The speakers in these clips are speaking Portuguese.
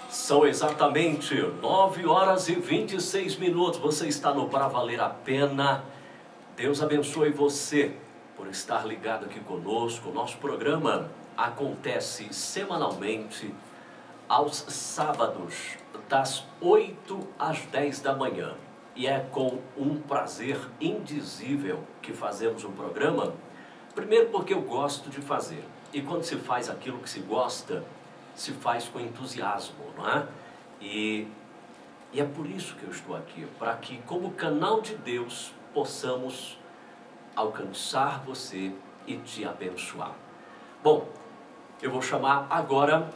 São exatamente 9 horas e 26 minutos. Você está no Pra Valer a Pena. Deus abençoe você por estar ligado aqui conosco. Nosso programa acontece semanalmente aos sábados, das 8 às 10 da manhã. E é com um prazer indizível que fazemos o programa. Primeiro porque eu gosto de fazer. E quando se faz aquilo que se gosta, se faz com entusiasmo, não é? E é por isso que eu estou aqui, para que como canal de Deus possamos alcançar você e te abençoar. Bom, eu vou chamar agora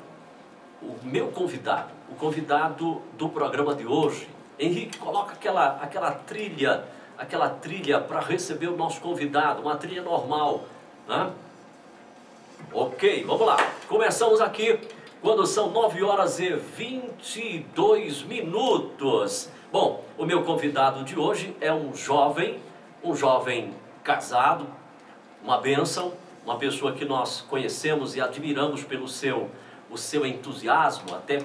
o meu convidado, o convidado do programa de hoje. Henrique, coloca aquela trilha para receber o nosso convidado, uma trilha normal, né? Ok, vamos lá. Começamos aqui quando são 9 horas e 22 minutos. Bom, o meu convidado de hoje é um jovem casado, uma bênção, uma pessoa que nós conhecemos e admiramos pelo o seu entusiasmo, até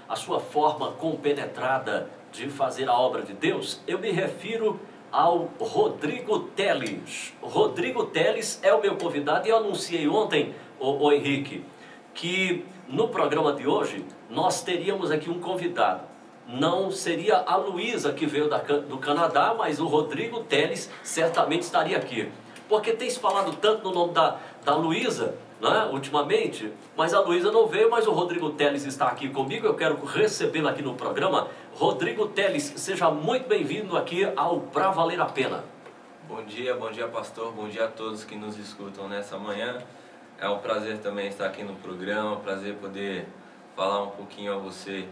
a sua forma compenetrada de fazer a obra de Deus. Eu me refiro ao Rodrigo Teles. Rodrigo Teles é o meu convidado e eu anunciei ontem, o Henrique, que no programa de hoje nós teríamos aqui um convidado. Não seria a Luísa que veio do Canadá, mas o Rodrigo Teles certamente estaria aqui. Porque tem se falado tanto no nome da Luísa, né, ultimamente, mas a Luísa não veio, mas o Rodrigo Teles está aqui comigo. Eu quero recebê-lo aqui no programa. Rodrigo Teles, seja muito bem-vindo aqui ao Pra Valer a Pena. Bom dia pastor, bom dia a todos que nos escutam nessa manhã. É um prazer também estar aqui no programa, prazer poder falar um pouquinho a você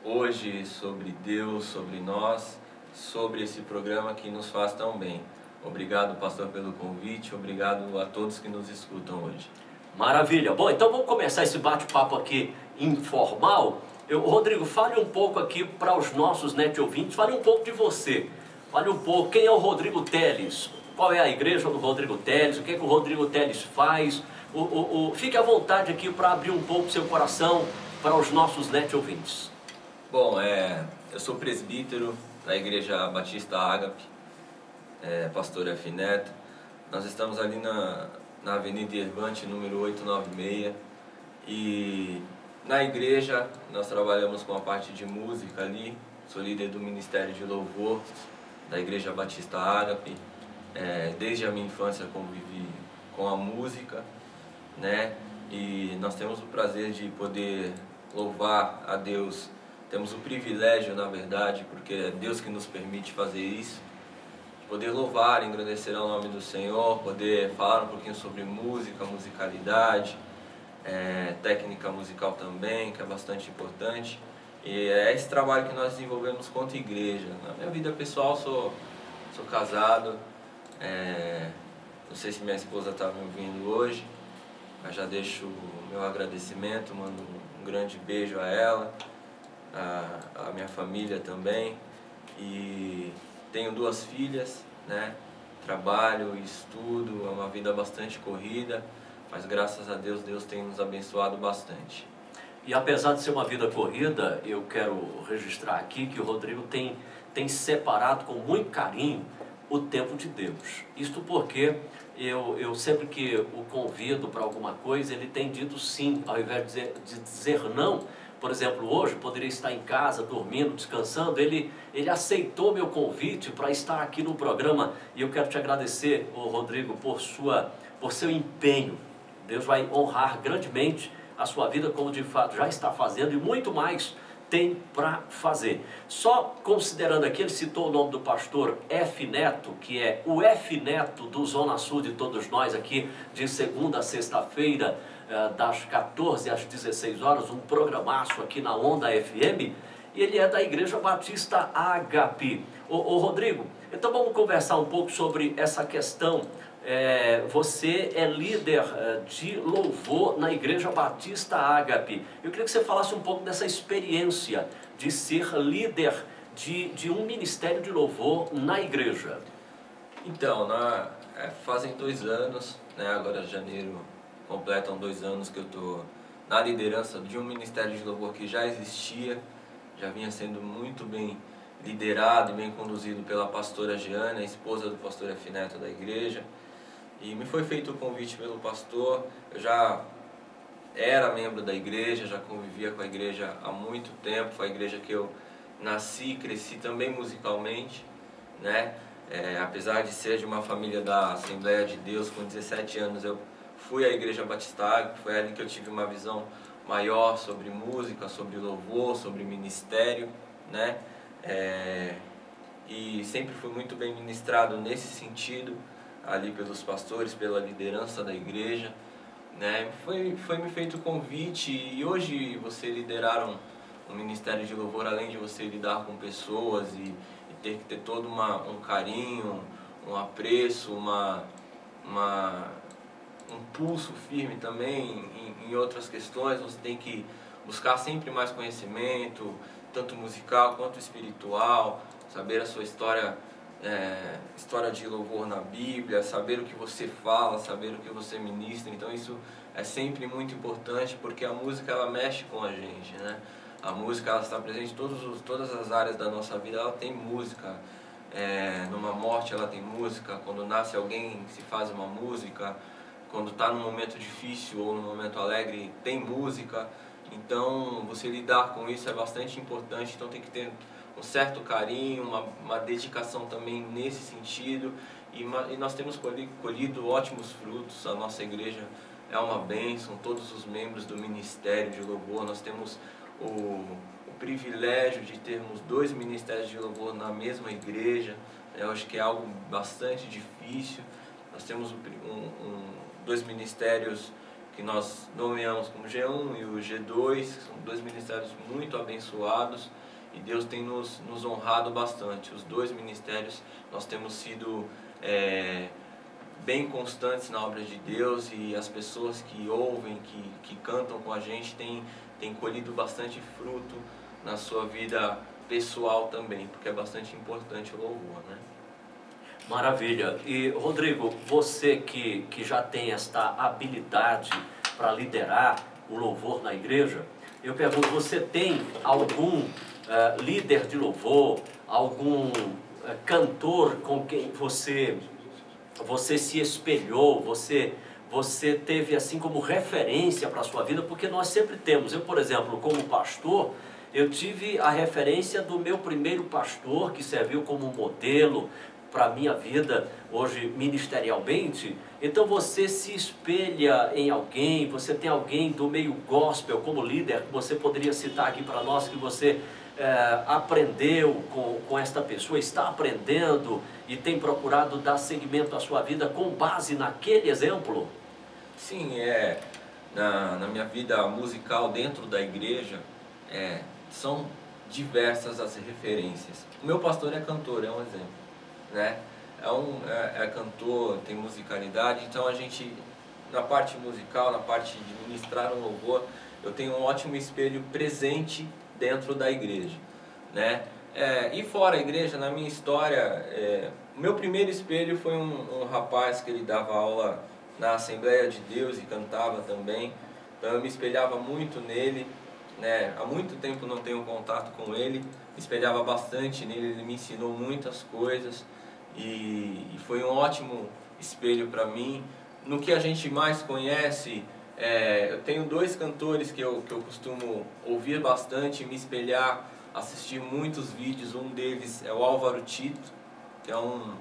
hoje sobre Deus, sobre nós, sobre esse programa que nos faz tão bem. Obrigado, pastor, pelo convite, obrigado a todos que nos escutam hoje. Maravilha. Bom, então vamos começar esse bate-papo aqui informal. Rodrigo, fale um pouco aqui para os nossos net ouvintes, fale um pouco de você. Fale um pouco, quem é o Rodrigo Teles? Qual é a igreja do Rodrigo Teles? O que é que o Rodrigo Teles faz? Fique à vontade aqui para abrir um pouco seu coração para os nossos net ouvintes. Bom, eu sou presbítero da Igreja Batista Ágape, pastor F. Neto. Nós estamos ali na Avenida Irvante, número 896. E na igreja nós trabalhamos com a parte de música ali. Sou líder do Ministério de Louvor da Igreja Batista Ágape. Desde a minha infância convivi com a música, né? E nós temos o prazer de poder louvar a Deus. Temos o privilégio, na verdade, porque é Deus que nos permite fazer isso, de poder louvar, engrandecer o nome do Senhor, poder falar um pouquinho sobre música, musicalidade, técnica musical também, que é bastante importante. E é esse trabalho que nós desenvolvemos quanto igreja. Na minha vida pessoal, sou casado, não sei se minha esposa está me ouvindo hoje, mas já deixo o meu agradecimento, mando um grande beijo a ela, a minha família também. E tenho 2 filhas, né? Trabalho, estudo, é uma vida bastante corrida, mas graças a Deus, Deus tem nos abençoado bastante. E apesar de ser uma vida corrida, eu quero registrar aqui que o Rodrigo tem separado com muito carinho o tempo de Deus. Isto porque eu sempre que o convido para alguma coisa, ele tem dito sim, ao invés de dizer não. Por exemplo, hoje poderia estar em casa, dormindo, descansando. Ele aceitou meu convite para estar aqui no programa. E eu quero te agradecer, Rodrigo, por seu empenho. Deus vai honrar grandemente a sua vida, como de fato já está fazendo, e muito mais tem para fazer. Só considerando aqui, ele citou o nome do pastor F. Neto, que é o F. Neto do Zona Sul de todos nós aqui, de segunda a sexta-feira, das 14 às 16 horas, um programaço aqui na Onda FM, e ele é da Igreja Batista Ágape. Ô Rodrigo, então vamos conversar um pouco sobre essa questão. Você é líder de louvor na Igreja Batista Ágape. Eu queria que você falasse um pouco dessa experiência de ser líder de um ministério de louvor na igreja. Então, fazem 2 anos, né? Agora em janeiro completam 2 anos que eu estou na liderança de um ministério de louvor que já existia, já vinha sendo muito bem liderado e bem conduzido pela pastora Jeane, a esposa do pastor F. Neto da igreja. E me foi feito o convite pelo pastor. Eu já era membro da igreja, já convivia com a igreja há muito tempo. Foi a igreja que eu nasci e cresci também musicalmente, né? Apesar de ser de uma família da Assembleia de Deus, com 17 anos eu fui à Igreja Batista Ágape. Foi ali que eu tive uma visão maior sobre música, sobre louvor, sobre ministério, né? E sempre fui muito bem ministrado nesse sentido, ali pelos pastores, pela liderança da igreja, né? Foi me feito o convite, e hoje você liderar um ministério de louvor, além de você lidar com pessoas e ter que ter todo um carinho, um apreço, um pulso firme também em outras questões. Você tem que buscar sempre mais conhecimento, tanto musical quanto espiritual, saber a sua história de louvor na Bíblia, saber o que você fala, saber o que você ministra. Então isso é sempre muito importante, porque a música ela mexe com a gente, né? A música ela está presente em todas as áreas da nossa vida. Ela tem música, numa morte ela tem música, quando nasce alguém se faz uma música, quando está num momento difícil ou num momento alegre tem música. Então você lidar com isso é bastante importante. Então tem que ter um certo carinho, uma dedicação também nesse sentido, e nós temos colhido ótimos frutos. A nossa igreja é uma bênção, todos os membros do Ministério de Louvor. Nós temos o privilégio de termos 2 ministérios de louvor na mesma igreja. Eu acho que é algo bastante difícil. Nós temos 2 ministérios que nós nomeamos como G1 e o G2, que são 2 ministérios muito abençoados, e Deus tem nos honrado bastante. Os 2 ministérios nós temos sido bem constantes na obra de Deus, e as pessoas que ouvem, que cantam com a gente têm colhido bastante fruto na sua vida pessoal também, porque é bastante importante o louvor, né? Maravilha. E Rodrigo, você que já tem esta habilidade para liderar o louvor na igreja, eu pergunto, você tem algum líder de louvor, algum cantor com quem você se espelhou, você teve assim como referência para a sua vida? Porque nós sempre temos, eu por exemplo, como pastor, eu tive a referência do meu primeiro pastor, que serviu como modelo para a minha vida hoje ministerialmente. Então você se espelha em alguém, você tem alguém do meio gospel como líder que você poderia citar aqui para nós, que você aprendeu com esta pessoa, está aprendendo e tem procurado dar seguimento à sua vida com base naquele exemplo? Sim, na minha vida musical dentro da igreja, são diversas as referências. O meu pastor é cantor, é um exemplo, né? É cantor, tem musicalidade. Então a gente, na parte musical, na parte de ministrar um louvor, eu tenho um ótimo espelho presente dentro da igreja, né? E fora a igreja, na minha história, o meu primeiro espelho foi um rapaz que ele dava aula na Assembleia de Deus e cantava também. Então eu me espelhava muito nele, né? Há muito tempo não tenho contato com ele, me espelhava bastante nele. Ele me ensinou muitas coisas e foi um ótimo espelho para mim. No que a gente mais conhece, eu tenho 2 cantores que eu costumo ouvir bastante, me espelhar, assistir muitos vídeos. Um deles é o Álvaro Tito, que é um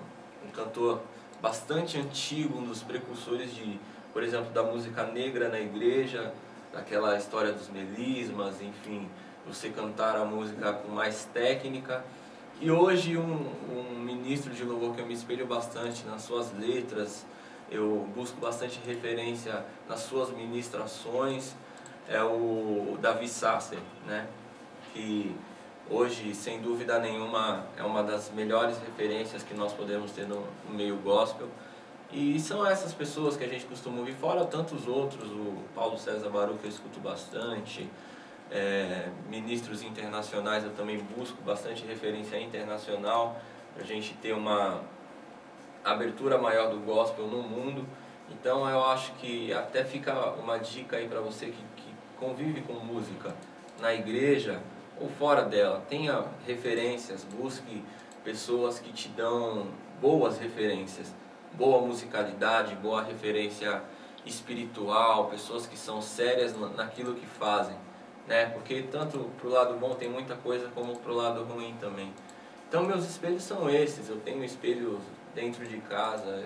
cantor bastante antigo, um dos precursores por exemplo, da música negra na igreja, daquela história dos melismas, enfim, você cantar a música com mais técnica. E hoje um ministro de louvor que eu me espelho bastante nas suas letras, eu busco bastante referência nas suas ministrações, é o Davi Sasser, né? Que hoje, sem dúvida nenhuma, é uma das melhores referências que nós podemos ter no meio gospel. E são essas pessoas que a gente costuma ouvir, fora tantos outros. O Paulo César Baruch eu escuto bastante, ministros internacionais eu também busco bastante referência internacional, para a gente ter uma abertura maior do gospel no mundo. Então eu acho que até fica uma dica aí para você que convive com música na igreja ou fora dela, tenha referências, busque pessoas que te dão boas referências, boa musicalidade, boa referência espiritual, pessoas que são sérias naquilo que fazem, né? Porque tanto pro lado bom tem muita coisa como pro lado ruim também. Então meus espelhos são esses, eu tenho espelhos dentro de casa,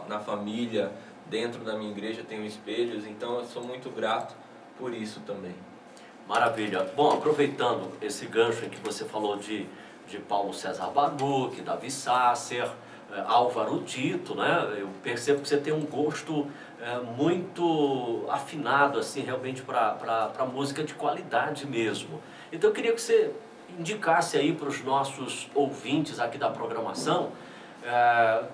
na família, dentro da minha igreja tenho espelhos, então eu sou muito grato por isso também. Maravilha. Bom, aproveitando esse gancho em que você falou de Paulo César Baruch, Davi Sasser, Álvaro Tito, né? Eu percebo que você tem um gosto muito afinado, assim, realmente para música de qualidade mesmo. Então eu queria que você indicasse aí para os nossos ouvintes aqui da programação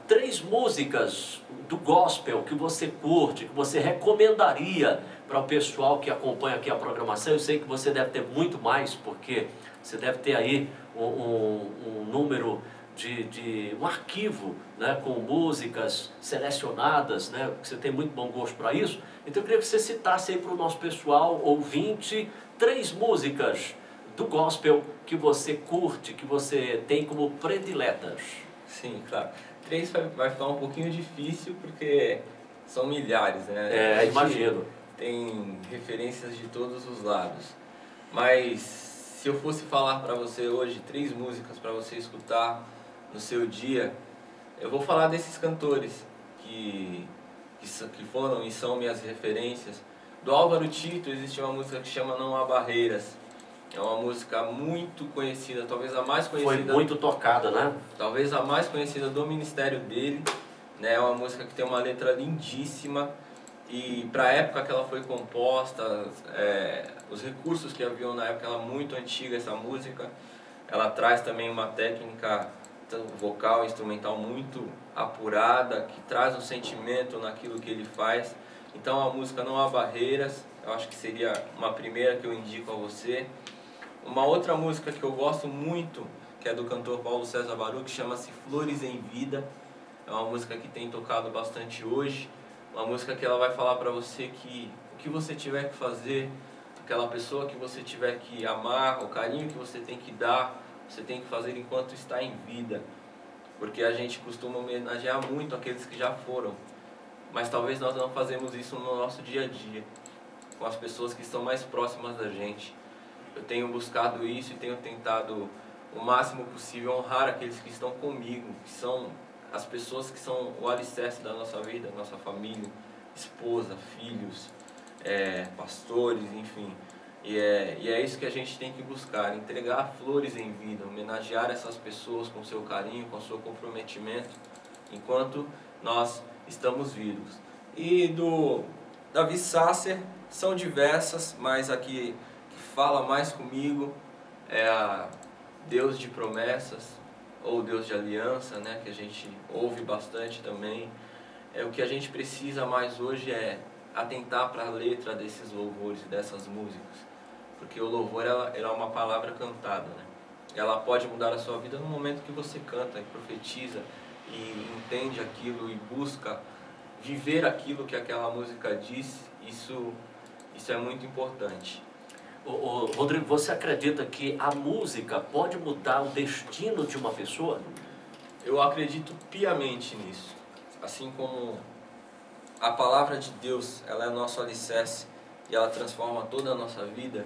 3 músicas do gospel que você curte, que você recomendaria para o pessoal que acompanha aqui a programação. Eu sei que você deve ter muito mais, porque você deve ter aí um número de um arquivo, né, com músicas selecionadas, né, que você tem muito bom gosto para isso. Então eu queria que você citasse aí para o nosso pessoal ouvinte 3 músicas do gospel que você curte, que você tem como prediletas. Sim, claro. 3 vai ficar um pouquinho difícil porque são milhares, né? Imagino. Tem referências de todos os lados. Mas se eu fosse falar para você hoje 3 músicas para você escutar no seu dia, eu vou falar desses cantores que foram e são minhas referências. Do Álvaro Tito existe uma música que chama Não Há Barreiras. É uma música muito conhecida, talvez a mais conhecida... Foi muito tocada, né? Talvez a mais conhecida do ministério dele, né? É uma música que tem uma letra lindíssima e para a época que ela foi composta, os recursos que haviam na época, ela é muito antiga essa música. Ela traz também uma técnica vocal, instrumental muito apurada, que traz um sentimento naquilo que ele faz. Então a música Não Há Barreiras, eu acho que seria uma primeira que eu indico a você. Uma outra música que eu gosto muito, que é do cantor Paulo César Baruch, que chama-se Flores em Vida. É uma música que tem tocado bastante hoje. Uma música que ela vai falar para você que o que você tiver que fazer, aquela pessoa que você tiver que amar, o carinho que você tem que dar, você tem que fazer enquanto está em vida. Porque a gente costuma homenagear muito aqueles que já foram. Mas talvez nós não fazemos isso no nosso dia a dia, com as pessoas que estão mais próximas da gente. Eu tenho buscado isso e tenho tentado o máximo possível honrar aqueles que estão comigo, que são as pessoas que são o alicerce da nossa vida, nossa família, esposa, filhos, pastores, enfim. E é isso que a gente tem que buscar, entregar flores em vida, homenagear essas pessoas com seu carinho, com seu comprometimento, enquanto nós estamos vivos. E do Davi Sasser são diversas, mas aqui fala mais comigo é a Deus de Promessas ou Deus de Aliança, né, que a gente ouve bastante também. O que a gente precisa mais hoje é atentar para a letra desses louvores, dessas músicas, porque o louvor ela é uma palavra cantada, né? Ela pode mudar a sua vida no momento que você canta e profetiza e entende aquilo e busca viver aquilo que aquela música diz. Isso é muito importante. Rodrigo, você acredita que a música pode mudar o destino de uma pessoa? Eu acredito piamente nisso. Assim como a palavra de Deus, ela é nosso alicerce e ela transforma toda a nossa vida,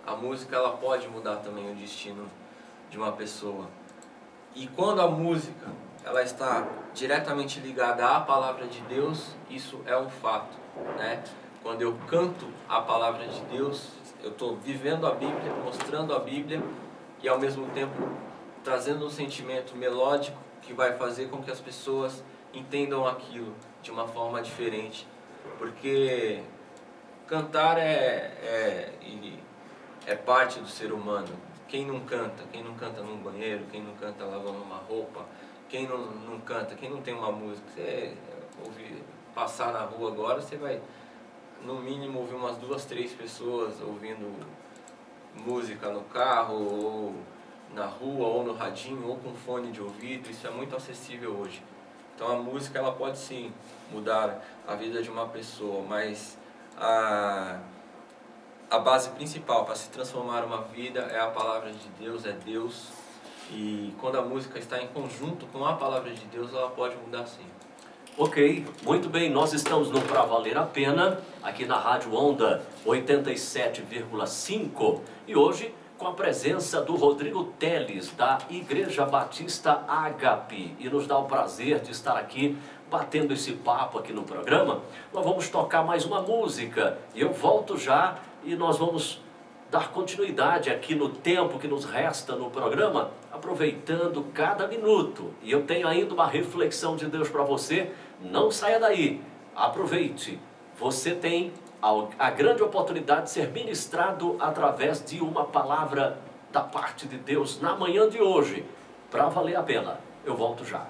a música ela pode mudar também o destino de uma pessoa. E quando a música ela está diretamente ligada à palavra de Deus, isso é um fato, né? Quando eu canto a palavra de Deus, eu estou vivendo a Bíblia, mostrando a Bíblia e ao mesmo tempo trazendo um sentimento melódico que vai fazer com que as pessoas entendam aquilo de uma forma diferente. Porque cantar é parte do ser humano. Quem não canta num banheiro, quem não canta lavando uma roupa, quem não canta, quem não tem uma música. Você passar na rua agora, você vai no mínimo ouvir umas 2, 3 pessoas ouvindo música no carro, ou na rua, ou no radinho, ou com fone de ouvido. Isso é muito acessível hoje. Então a música ela pode sim mudar a vida de uma pessoa, mas a base principal para se transformar uma vida é a palavra de Deus, é Deus. E quando a música está em conjunto com a palavra de Deus, ela pode mudar sim. Ok, muito bem, nós estamos no Pra Valer a Pena, aqui na Rádio Onda 87,5 e hoje com a presença do Rodrigo Teles, da Igreja Batista Ágape, e nos dá o prazer de estar aqui batendo esse papo aqui no programa. Nós vamos tocar mais uma música e eu volto já e nós vamos dar continuidade aqui no tempo que nos resta no programa, aproveitando cada minuto. E eu tenho ainda uma reflexão de Deus para você. Não saia daí, aproveite. Você tem a grande oportunidade de ser ministrado através de uma palavra da parte de Deus na manhã de hoje. Para valer a pena. Eu volto já.